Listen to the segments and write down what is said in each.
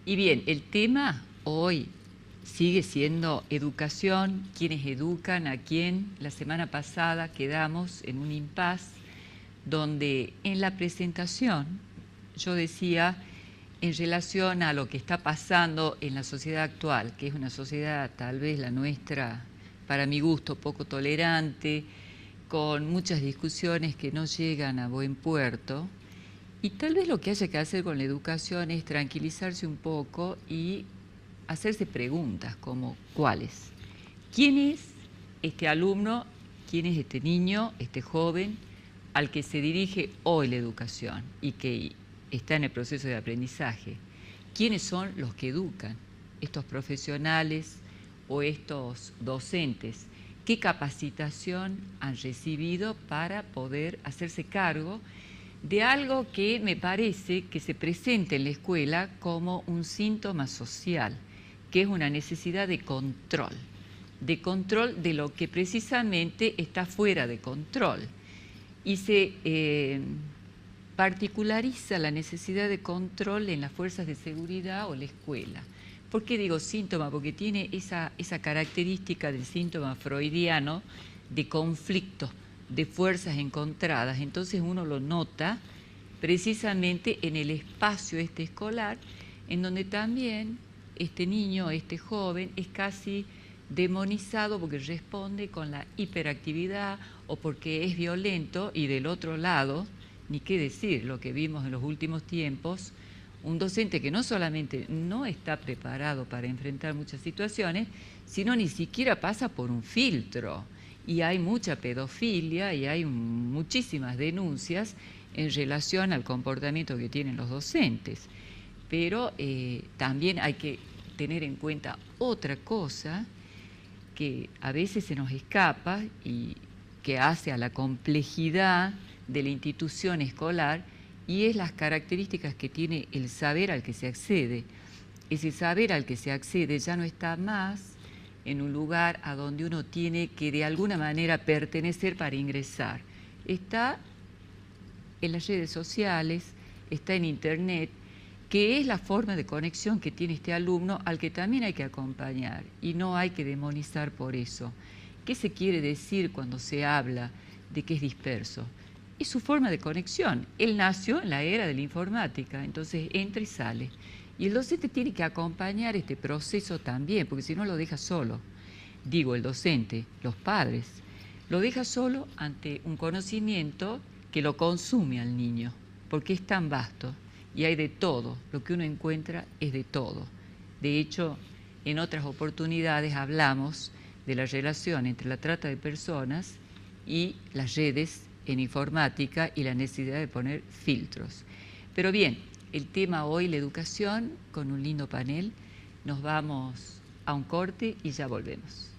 Y bien, el tema hoy sigue siendo educación, quiénes educan a quién. La semana pasada quedamos en un impasse donde en la presentación yo decía, en relación a lo que está pasando en la sociedad actual, que es una sociedad tal vez la nuestra, para mi gusto, poco tolerante, con muchas discusiones que no llegan a buen puerto, y tal vez lo que haya que hacer con la educación es tranquilizarse un poco y hacerse preguntas como ¿cuáles? ¿Quién es este alumno? ¿Quién es este niño, este joven al que se dirige hoy la educación y que está en el proceso de aprendizaje? ¿Quiénes son los que educan? ¿Estos profesionales o estos docentes? ¿Qué capacitación han recibido para poder hacerse cargo de algo que me parece que se presenta en la escuela como un síntoma social, que es una necesidad de control de lo que precisamente está fuera de control? Y se particulariza la necesidad de control en las fuerzas de seguridad o la escuela. ¿Por qué digo síntoma? Porque tiene esa característica del síntoma freudiano de conflicto, de fuerzas encontradas. Entonces uno lo nota precisamente en el espacio escolar, en donde también este niño, este joven, es casi demonizado porque responde con la hiperactividad o porque es violento, y del otro lado, ni qué decir, lo que vimos en los últimos tiempos, un docente que no solamente no está preparado para enfrentar muchas situaciones, sino ni siquiera pasa por un filtro. Y hay mucha pedofilia y hay muchísimas denuncias en relación al comportamiento que tienen los docentes. Pero también hay que tener en cuenta otra cosa que a veces se nos escapa y que hace a la complejidad de la institución escolar, y es las características que tiene el saber al que se accede. Ese saber al que se accede ya no está más en un lugar a donde uno tiene que de alguna manera pertenecer para ingresar. Está en las redes sociales, está en Internet, que es la forma de conexión que tiene este alumno al que también hay que acompañar y no hay que demonizar por eso. ¿Qué se quiere decir cuando se habla de que es disperso? Es su forma de conexión. Él nació en la era de la informática, entonces entra y sale. Y el docente tiene que acompañar este proceso también, porque si no lo deja solo. Digo, el docente, los padres, lo deja solo ante un conocimiento que lo consume al niño, porque es tan vasto y hay de todo. Lo que uno encuentra es de todo. De hecho, en otras oportunidades hablamos de la relación entre la trata de personas y las redes en informática y la necesidad de poner filtros. Pero bien, el tema hoy, la educación, con un lindo panel. Nos vamos a un corte y ya volvemos.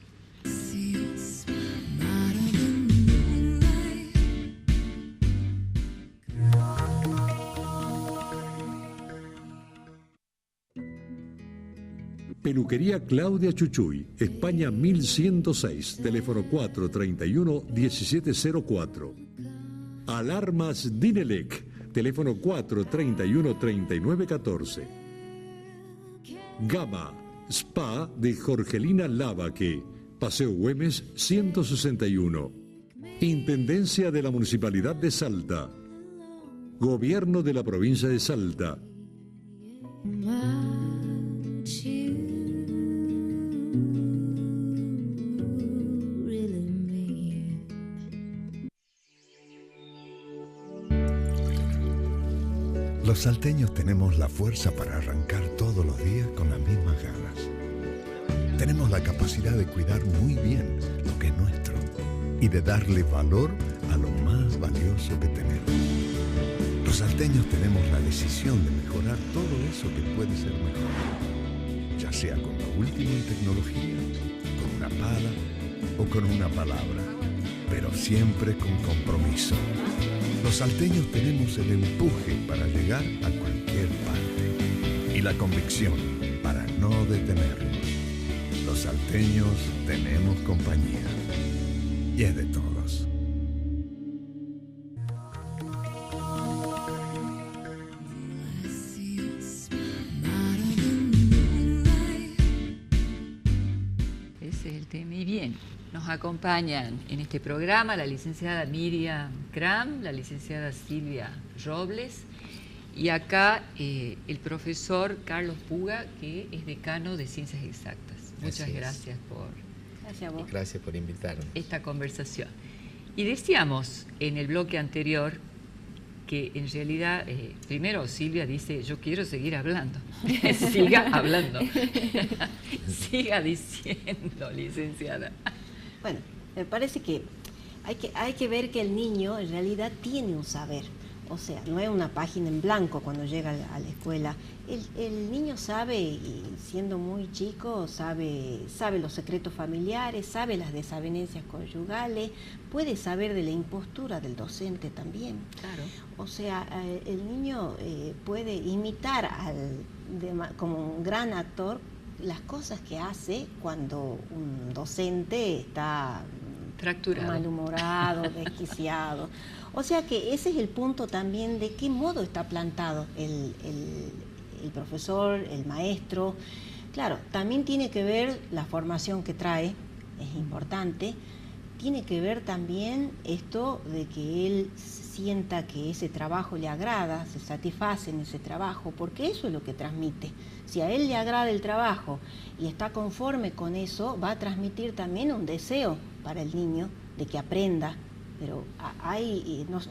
Peluquería Claudia Chuchuy, España 1106, teléfono 431-1704. Alarmas Dinelec, teléfono 431-3914. Gama, Spa de Jorgelina Lavaque, Paseo Güemes 161. Intendencia de la Municipalidad de Salta. Gobierno de la Provincia de Salta. Los salteños tenemos la fuerza para arrancar todos los días con las mismas ganas. Tenemos la capacidad de cuidar muy bien lo que es nuestro y de darle valor a lo más valioso que tenemos. Los salteños tenemos la decisión de mejorar todo eso que puede ser mejor, ya sea con lo último en tecnología, con una pala o con una palabra, pero siempre con compromiso. Los salteños tenemos el empuje para llegar a cualquier parte y la convicción para no detenernos. Los salteños tenemos compañía y es de todos. acompañan en este programa la licenciada Miriam Cram, la licenciada Silvia Robles y acá el profesor Carlos Puga, que es decano de Ciencias Exactas. Muchas gracias por invitarme. Esta conversación. Y decíamos en el bloque anterior que en realidad, primero Silvia dice, yo quiero seguir hablando. Siga hablando. Siga diciendo, licenciada. Bueno, me parece que hay que ver que el niño en realidad tiene un saber. O sea, no es una página en blanco cuando llega a la escuela. El niño sabe, y siendo muy chico, sabe los secretos familiares, sabe las desavenencias conyugales, puede saber de la impostura del docente también. Claro. O sea, el niño puede imitar como un gran actor las cosas que hace cuando un docente está fracturado, malhumorado, desquiciado. O sea que ese es el punto también de qué modo está plantado el profesor, el maestro. Claro, también tiene que ver la formación que trae, es importante. Tiene que ver también esto de que él sienta que ese trabajo le agrada, se satisface en ese trabajo, porque eso es lo que transmite. Si a él le agrada el trabajo y está conforme con eso, va a transmitir también un deseo para el niño de que aprenda. Pero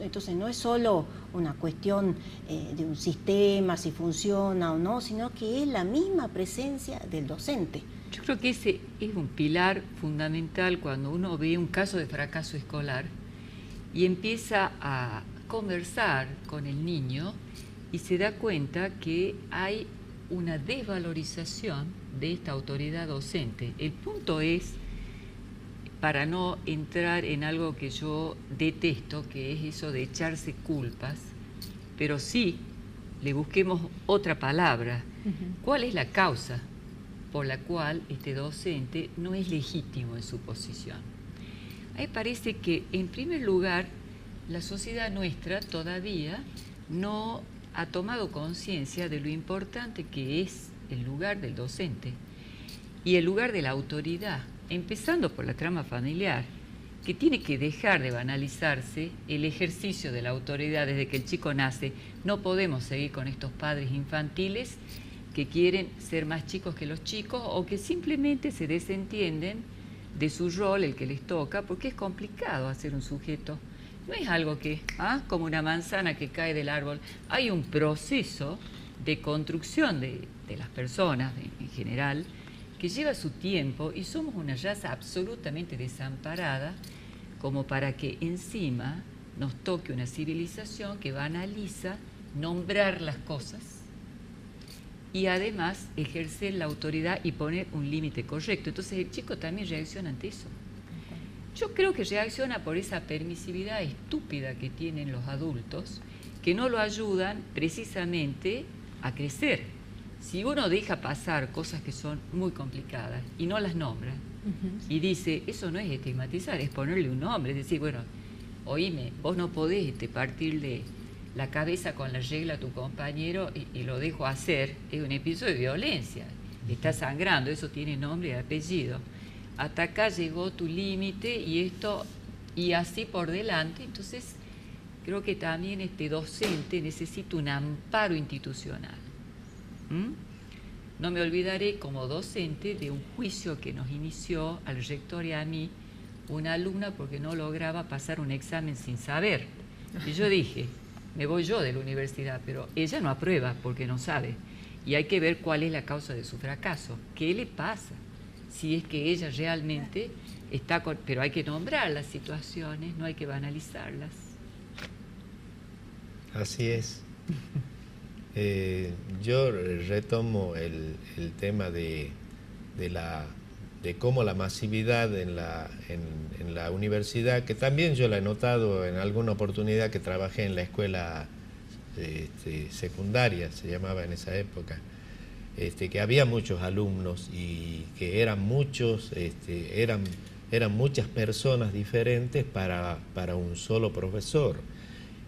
entonces no es solo una cuestión de un sistema, si funciona o no, sino que es la misma presencia del docente. Yo creo que ese es un pilar fundamental cuando uno ve un caso de fracaso escolar y empieza a conversar con el niño y se da cuenta que hay una desvalorización de esta autoridad docente. El punto es, para no entrar en algo que yo detesto, que es eso de echarse culpas, pero sí le busquemos otra palabra. ¿Cuál es la causa por la cual este docente no es legítimo en su posición? A mí me parece que, en primer lugar, la sociedad nuestra todavía no ha tomado conciencia de lo importante que es el lugar del docente y el lugar de la autoridad, empezando por la trama familiar, que tiene que dejar de banalizarse el ejercicio de la autoridad desde que el chico nace. No podemos seguir con estos padres infantiles que quieren ser más chicos que los chicos o que simplemente se desentienden de su rol, el que les toca, porque es complicado hacer un sujeto. No es algo que, como una manzana que cae del árbol. Hay un proceso de construcción de las personas en general, que lleva su tiempo, y somos una raza absolutamente desamparada como para que encima nos toque una civilización que banaliza nombrar las cosas y además ejercer la autoridad y poner un límite correcto. Entonces el chico también reacciona ante eso. Yo creo que reacciona por esa permisividad estúpida que tienen los adultos, que no lo ayudan precisamente a crecer. Si uno deja pasar cosas que son muy complicadas y no las nombra, y dice, eso no es estigmatizar, es ponerle un nombre, es decir, bueno, oíme, vos no podés partirle la cabeza con la regla a tu compañero y lo dejo hacer, es un episodio de violencia, está sangrando, eso tiene nombre y apellido. Hasta acá llegó tu límite y así por delante. Entonces creo que también este docente necesita un amparo institucional. No me olvidaré como docente de un juicio que nos inició al rector y a mí una alumna porque no lograba pasar un examen sin saber. Y yo dije, me voy yo de la universidad, pero ella no aprueba porque no sabe. Y hay que ver cuál es la causa de su fracaso, qué le pasa, si es que ella realmente está con... Pero hay que nombrar las situaciones, no hay que banalizarlas. Así es. Yo retomo el tema de cómo la masividad en la universidad, que también yo la he notado en alguna oportunidad que trabajé en la escuela secundaria, se llamaba en esa época, que había muchos alumnos y que eran muchos, eran muchas personas diferentes para un solo profesor.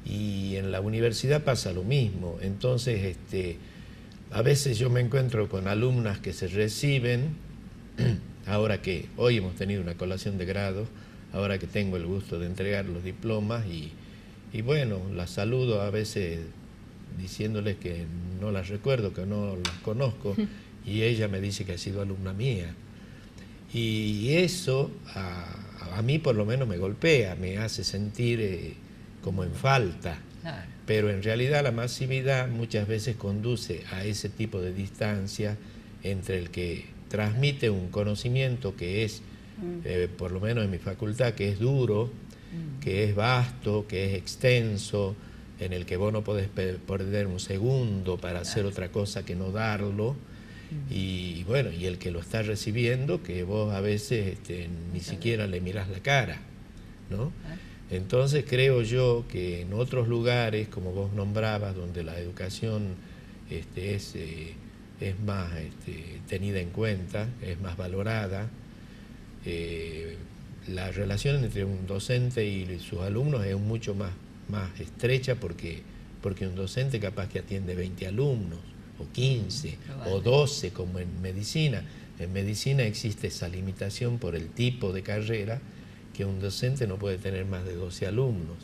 Y en la universidad pasa lo mismo. Entonces, a veces yo me encuentro con alumnas que se reciben ahora que hoy hemos tenido una colación de grados, ahora que tengo el gusto de entregar los diplomas y bueno, las saludo a veces diciéndoles que no las recuerdo, que no las conozco, y ella me dice que ha sido alumna mía. Y eso a mí por lo menos me golpea, me hace sentir como en falta. Claro. Pero en realidad la masividad muchas veces conduce a ese tipo de distancia entre el que transmite un conocimiento que es, por lo menos en mi facultad, que es duro, que es vasto, que es extenso, en el que vos no podés perder un segundo para hacer otra cosa que no darlo, y bueno, y el que lo está recibiendo, que vos a veces ni siquiera le mirás la cara, ¿no? Entonces creo yo que en otros lugares, como vos nombrabas, donde la educación es más tenida en cuenta, es más valorada, la relación entre un docente y sus alumnos es mucho más estrecha porque un docente capaz que atiende 20 alumnos, o 15, o 12, como en medicina. En medicina existe esa limitación por el tipo de carrera, que un docente no puede tener más de 12 alumnos.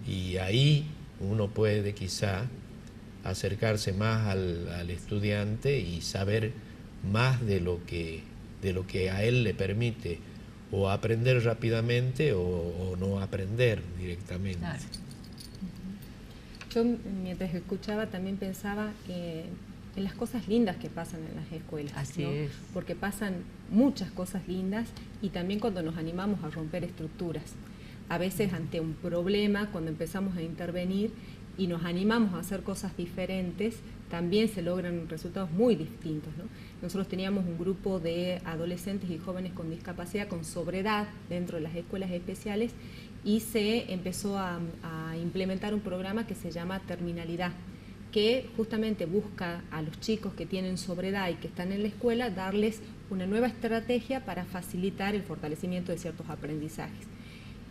Y ahí uno puede quizá acercarse más al estudiante y saber más de lo que a él le permite o aprender rápidamente o no aprender directamente. Claro. Yo mientras escuchaba también pensaba en las cosas lindas que pasan en las escuelas. Así ¿no? es. Porque pasan muchas cosas lindas y también cuando nos animamos a romper estructuras. A veces ante un problema, cuando empezamos a intervenir y nos animamos a hacer cosas diferentes, también se logran resultados muy distintos, ¿no? Nosotros teníamos un grupo de adolescentes y jóvenes con discapacidad, con sobredad, dentro de las escuelas especiales, y se empezó a implementar un programa que se llama Terminalidad, que justamente busca a los chicos que tienen sobredad y que están en la escuela, darles una nueva estrategia para facilitar el fortalecimiento de ciertos aprendizajes.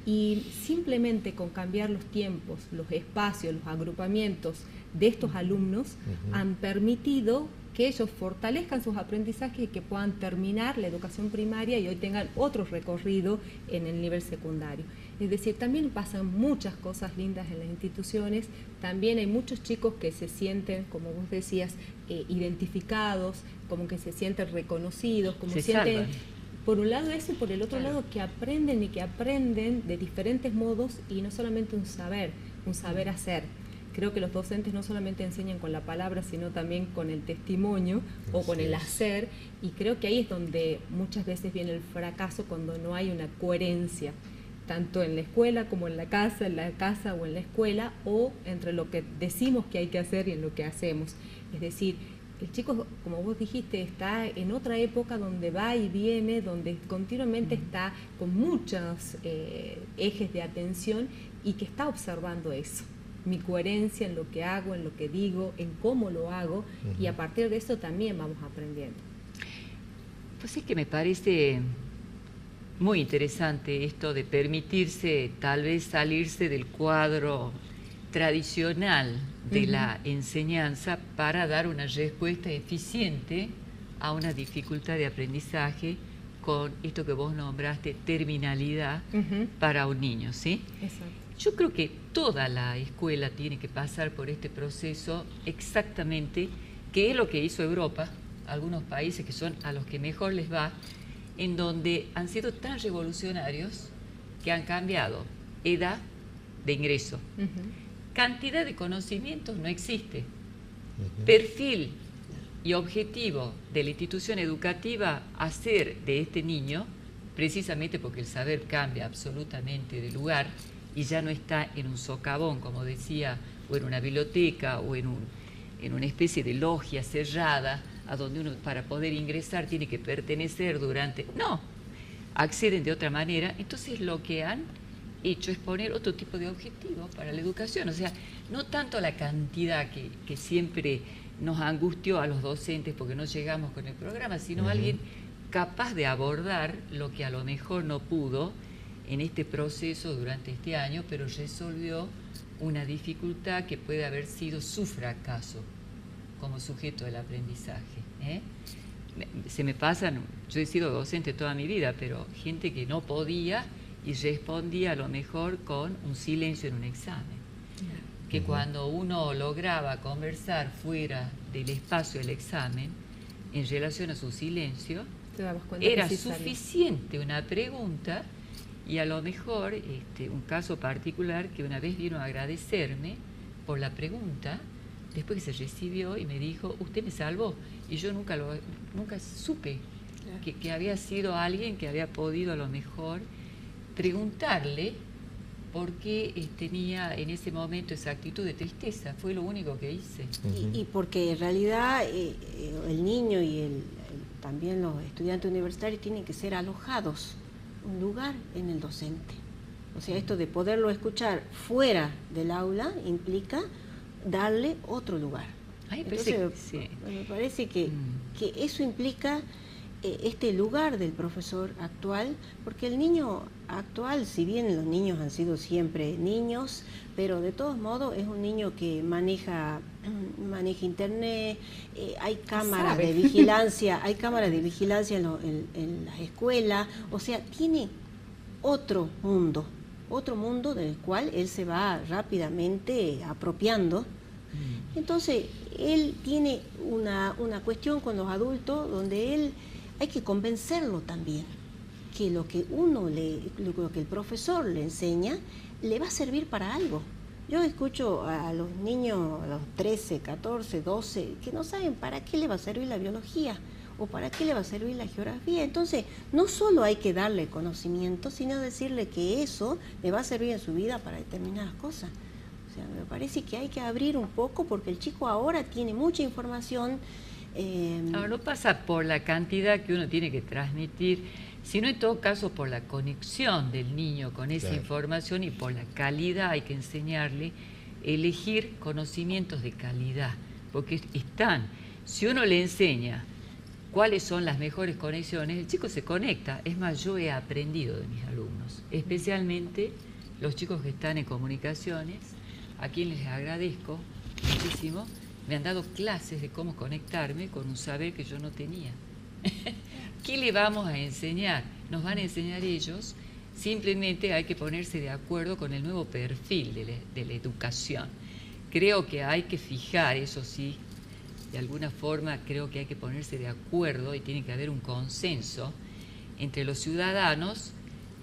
Y simplemente con cambiar los tiempos, los espacios, los agrupamientos de estos alumnos han permitido que ellos fortalezcan sus aprendizajes y que puedan terminar la educación primaria y hoy tengan otro recorrido en el nivel secundario. Es decir, también pasan muchas cosas lindas en las instituciones, también hay muchos chicos que se sienten, como vos decías, identificados, como que se sienten reconocidos, como se sienten... salvan. Por un lado eso y por el otro lado que aprenden y que aprenden de diferentes modos y no solamente un saber hacer. Creo que los docentes no solamente enseñan con la palabra, sino también con el testimonio o con el hacer, y creo que ahí es donde muchas veces viene el fracaso, cuando no hay una coherencia, tanto en la escuela como en la casa o en la escuela, o entre lo que decimos que hay que hacer y en lo que hacemos. Es decir, el chico, como vos dijiste, está en otra época donde va y viene, donde continuamente está con muchos ejes de atención y que está observando eso, mi coherencia en lo que hago, en lo que digo, en cómo lo hago, y a partir de eso también vamos aprendiendo. Pues es que me parece muy interesante esto de permitirse tal vez salirse del cuadro tradicional de la enseñanza para dar una respuesta eficiente a una dificultad de aprendizaje con esto que vos nombraste, terminalidad para un niño, ¿sí? Exacto. Yo creo que toda la escuela tiene que pasar por este proceso exactamente, que es lo que hizo Europa, algunos países que son a los que mejor les va, en donde han sido tan revolucionarios que han cambiado edad de ingreso. Cantidad de conocimientos no existe. Perfil y objetivo de la institución educativa hacer de este niño, precisamente porque el saber cambia absolutamente de lugar y ya no está en un socavón, como decía, o en una biblioteca o en una especie de logia cerrada, a donde uno para poder ingresar tiene que pertenecer durante... No, acceden de otra manera. Entonces lo que han hecho es poner otro tipo de objetivos para la educación, o sea, no tanto la cantidad que siempre nos angustió a los docentes porque no llegamos con el programa, sino alguien capaz de abordar lo que a lo mejor no pudo en este proceso durante este año, pero resolvió una dificultad que puede haber sido su fracaso como sujeto del aprendizaje, ¿eh? se me pasan, yo he sido docente toda mi vida, pero gente que no podía y respondía a lo mejor con un silencio en un examen. Que cuando uno lograba conversar fuera del espacio del examen, en relación a su silencio, era suficiente una pregunta, y a lo mejor un caso particular que una vez vino a agradecerme por la pregunta, después que se recibió, y me dijo, usted me salvó, y yo nunca supe que había sido alguien que había podido a lo mejor preguntarle por qué tenía en ese momento esa actitud de tristeza. Fue lo único que hice. Y porque en realidad el niño y también los estudiantes universitarios tienen que ser alojados, un lugar en el docente. O sea, esto de poderlo escuchar fuera del aula implica darle otro lugar. Entonces, me parece que eso implica este lugar del profesor actual, porque el niño actual, si bien los niños han sido siempre niños, pero de todos modos es un niño que maneja internet, hay cámaras de vigilancia, en las escuelas, o sea, tiene otro mundo del cual él se va rápidamente apropiando. Entonces, él tiene una cuestión con los adultos donde hay que convencerlo también que lo que el profesor le enseña le va a servir para algo. Yo escucho a los niños, a los 13, 14, 12, que no saben para qué le va a servir la biología o para qué le va a servir la geografía. Entonces, no solo hay que darle conocimiento, sino decirle que eso le va a servir en su vida para determinadas cosas. O sea, me parece que hay que abrir un poco porque el chico ahora tiene mucha información. No pasa por la cantidad que uno tiene que transmitir, sino en todo caso por la conexión del niño con esa información y por la calidad. Hay que enseñarle a elegir conocimientos de calidad, porque si uno le enseña cuáles son las mejores conexiones, el chico se conecta. Es más, yo he aprendido de mis alumnos, especialmente los chicos que están en comunicaciones, a quienes les agradezco muchísimo. Me han dado clases de cómo conectarme con un saber que yo no tenía. ¿Qué le vamos a enseñar? Nos van a enseñar ellos. Simplemente hay que ponerse de acuerdo con el nuevo perfil de la educación. Creo que hay que fijar, eso sí, de alguna forma creo que hay que ponerse de acuerdo y tiene que haber un consenso entre los ciudadanos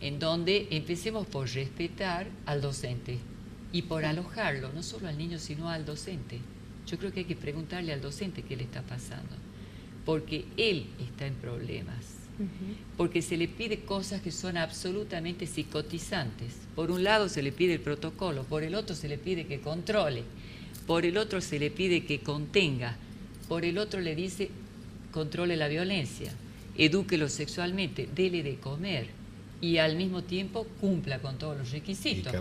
en donde empecemos por respetar al docente y por alojarlo, no solo al niño, sino al docente. Yo creo que hay que preguntarle al docente qué le está pasando, porque él está en problemas, porque se le pide cosas que son absolutamente psicotizantes. Por un lado se le pide el protocolo, por el otro se le pide que controle, por el otro se le pide que contenga, por el otro le dice controle la violencia, edúquelo sexualmente, dele de comer, y al mismo tiempo cumpla con todos los requisitos.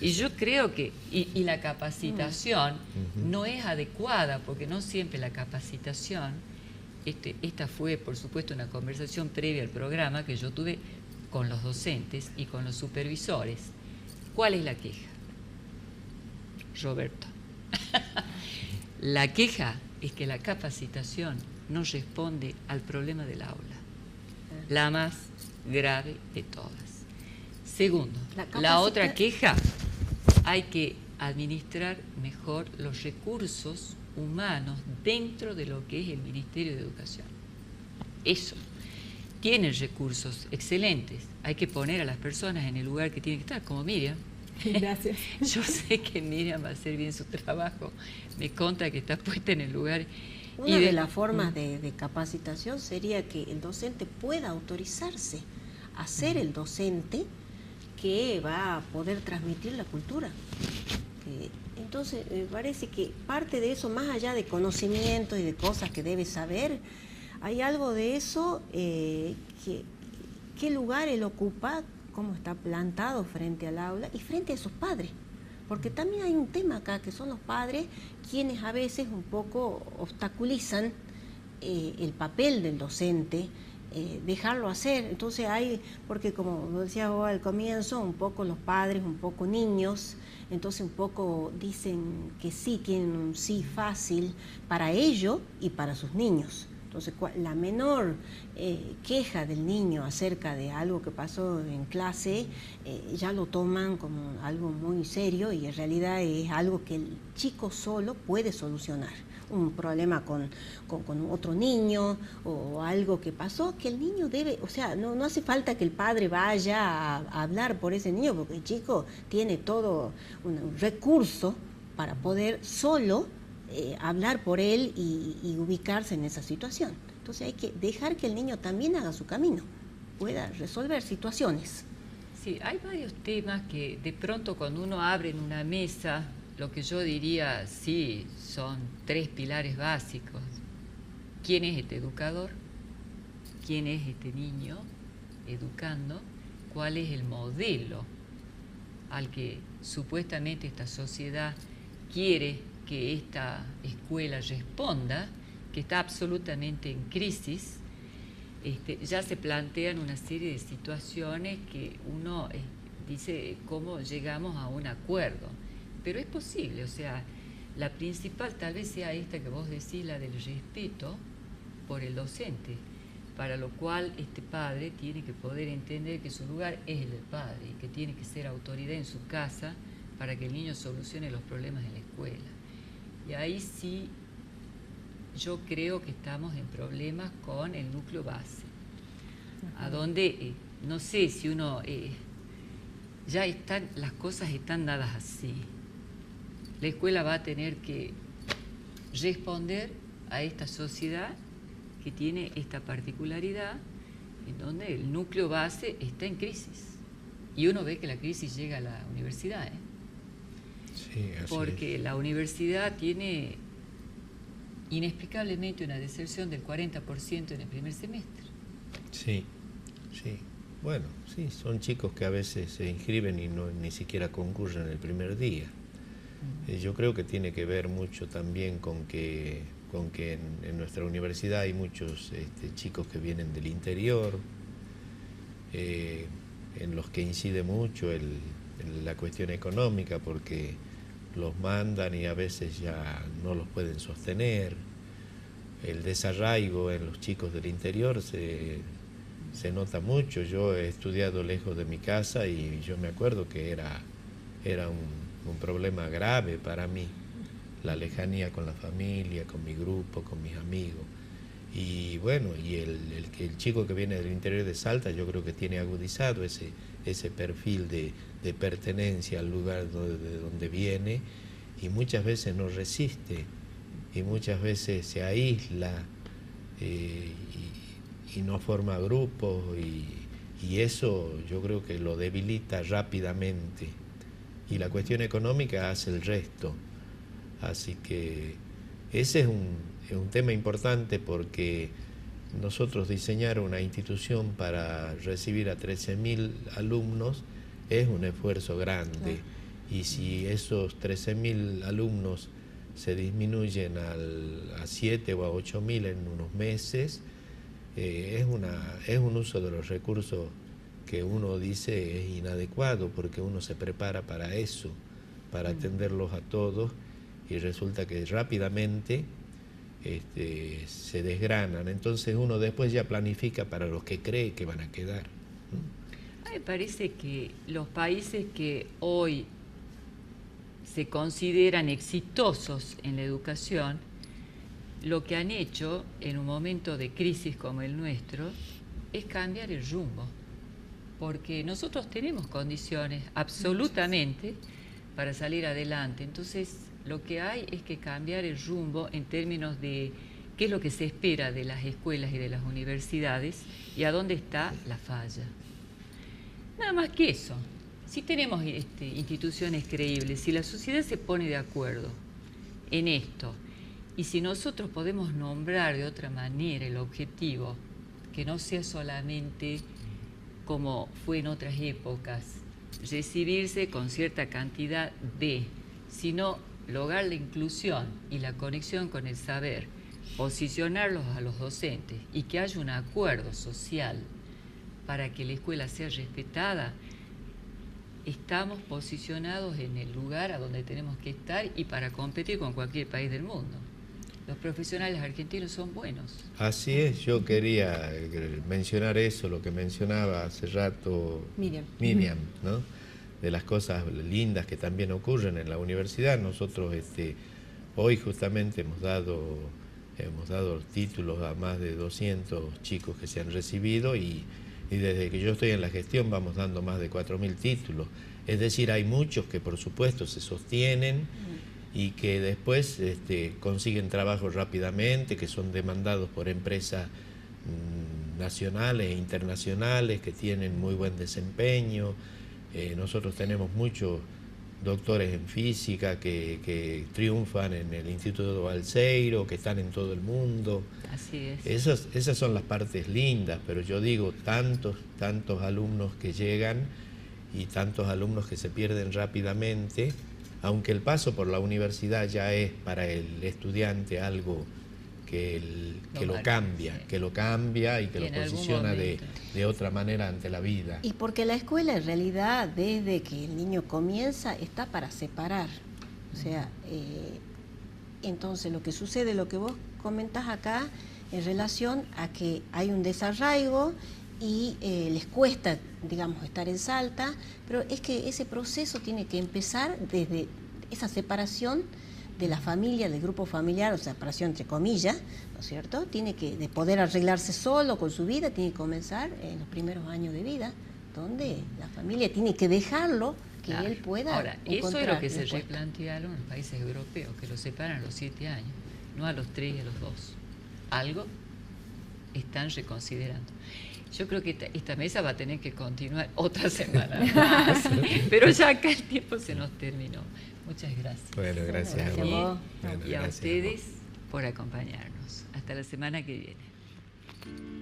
Y yo creo que la capacitación no es adecuada, porque no siempre la capacitación, esta fue por supuesto una conversación previa al programa que yo tuve con los docentes y con los supervisores. ¿Cuál es la queja, Roberto? La queja es que la capacitación no responde al problema del aula, la más grave de todas. Segundo, la otra queja, hay que administrar mejor los recursos humanos dentro de lo que es el Ministerio de Educación. Eso. Tienen recursos excelentes, hay que poner a las personas en el lugar que tienen que estar, como Miriam. Gracias. Yo sé que Miriam va a hacer bien su trabajo, me consta que está puesta en el lugar. Una de las formas de capacitación sería que el docente pueda autorizarse a ser el docente que va a poder transmitir la cultura. Entonces, me parece que parte de eso, más allá de conocimientos y de cosas que debe saber, hay algo de eso, qué lugar él ocupa, cómo está plantado frente al aula y frente a sus padres. Porque también hay un tema acá, que son los padres quienes a veces un poco obstaculizan el papel del docente, dejarlo hacer. Entonces porque como lo decía vos al comienzo, un poco los padres, un poco niños, entonces un poco dicen que sí, tienen un sí fácil para ellos y para sus niños. Entonces, la menor queja del niño acerca de algo que pasó en clase, ya lo toman como algo muy serio y en realidad es algo que el chico solo puede solucionar. Un problema con otro niño o algo que pasó, que el niño debe, o sea, no hace falta que el padre vaya a hablar por ese niño, porque el chico tiene todo un recurso para poder solo hablar por él y ubicarse en esa situación. Entonces hay que dejar que el niño también haga su camino, pueda resolver situaciones. Sí, hay varios temas que de pronto cuando uno abre en una mesa, lo que yo diría, sí, son 3 pilares básicos. ¿Quién es este educador? ¿Quién es este niño educando? ¿Cuál es el modelo al que supuestamente esta sociedad quiere que esta escuela responda, que está absolutamente en crisis? Ya se plantean una serie de situaciones que uno dice cómo llegamos a un acuerdo, pero es posible, o sea, la principal tal vez sea esta que vos decís, la del respeto por el docente, para lo cual este padre tiene que poder entender que su lugar es el del padre y que tiene que ser autoridad en su casa para que el niño solucione los problemas en la escuela. Y ahí sí yo creo que estamos en problemas con el núcleo base, a donde no sé si uno ya están, las cosas están dadas así. La escuela va a tener que responder a esta sociedad que tiene esta particularidad en donde el núcleo base está en crisis. Y uno ve que la crisis llega a la universidad, Sí, así porque es. la universidad tiene inexplicablemente una deserción del 40% en el primer semestre. Sí, sí. Bueno, sí, son chicos que a veces se inscriben y ni siquiera concurren el primer día. Yo creo que tiene que ver mucho también con que en nuestra universidad hay muchos chicos que vienen del interior, en los que incide mucho la cuestión económica, porque los mandan y a veces ya no los pueden sostener. El desarraigo en los chicos del interior se nota mucho. Yo he estudiado lejos de mi casa y yo me acuerdo que era un problema grave para mí, la lejanía con la familia, con mi grupo, con mis amigos. Y bueno, y el chico que viene del interior de Salta, yo creo que tiene agudizado ese perfil de pertenencia al lugar de donde viene, y muchas veces no resiste, y muchas veces se aísla y no forma grupos, y eso yo creo que lo debilita rápidamente. Y la cuestión económica hace el resto. Así que ese es un tema importante, porque nosotros diseñar una institución para recibir a 13.000 alumnos es un esfuerzo grande. Claro. Y si esos 13.000 alumnos se disminuyen a 7 o a 8.000 en unos meses, es un uso de los recursos que uno dice es inadecuado, porque uno se prepara para eso, para atenderlos a todos, y resulta que rápidamente se desgranan. Entonces uno después ya planifica para los que cree que van a quedar. A mí me parece que los países que hoy se consideran exitosos en la educación, lo que han hecho en un momento de crisis como el nuestro es cambiar el rumbo, porque nosotros tenemos condiciones absolutamente para salir adelante. Entonces lo que hay es que cambiar el rumbo en términos de qué es lo que se espera de las escuelas y de las universidades y a dónde está la falla. Nada más que eso. Si tenemos instituciones creíbles, si la sociedad se pone de acuerdo en esto, y si nosotros podemos nombrar de otra manera el objetivo, que no sea solamente como fue en otras épocas, recibirse con cierta cantidad sino lograr la inclusión y la conexión con el saber, posicionarlos a los docentes y que haya un acuerdo social para que la escuela sea respetada, estamos posicionados en el lugar a donde tenemos que estar y para competir con cualquier país del mundo. Los profesionales argentinos son buenos. Así es, yo quería mencionar eso, lo que mencionaba hace rato Miriam, ¿no? De las cosas lindas que también ocurren en la universidad. Nosotros hoy justamente hemos dado títulos a más de 200 chicos que se han recibido y desde que yo estoy en la gestión vamos dando más de 4.000 títulos. Es decir, hay muchos que por supuesto se sostienen y que después consiguen trabajo rápidamente, que son demandados por empresas nacionales e internacionales, que tienen muy buen desempeño. Nosotros tenemos muchos doctores en física que triunfan en el Instituto de Balseiro, que están en todo el mundo. Así es. Esas son las partes lindas, pero yo digo, tantos alumnos que llegan y tantos alumnos que se pierden rápidamente, aunque el paso por la universidad ya es para el estudiante algo que lo cambia y que lo posiciona de otra manera ante la vida. Y porque la escuela en realidad, desde que el niño comienza, está para separar. O sea, entonces lo que sucede, lo que vos comentás acá, en relación a que hay un desarraigo y les cuesta, digamos, estar en Salta, pero es que ese proceso tiene que empezar desde esa separación de la familia, del grupo familiar, o separación entre comillas, ¿no es cierto? Tiene que, de poder arreglarse solo con su vida, tiene que comenzar en los primeros años de vida, donde la familia tiene que dejarlo, que él pueda. Ahora, eso es lo que se replantearon en los países europeos, que lo separan a los 7 años, no a los 3 y a los 2. Algo están reconsiderando. Yo creo que esta mesa va a tener que continuar otra semana más, pero ya acá el tiempo se nos terminó. Muchas gracias. Bueno, gracias a vos. Y a ustedes por acompañarnos. Hasta la semana que viene.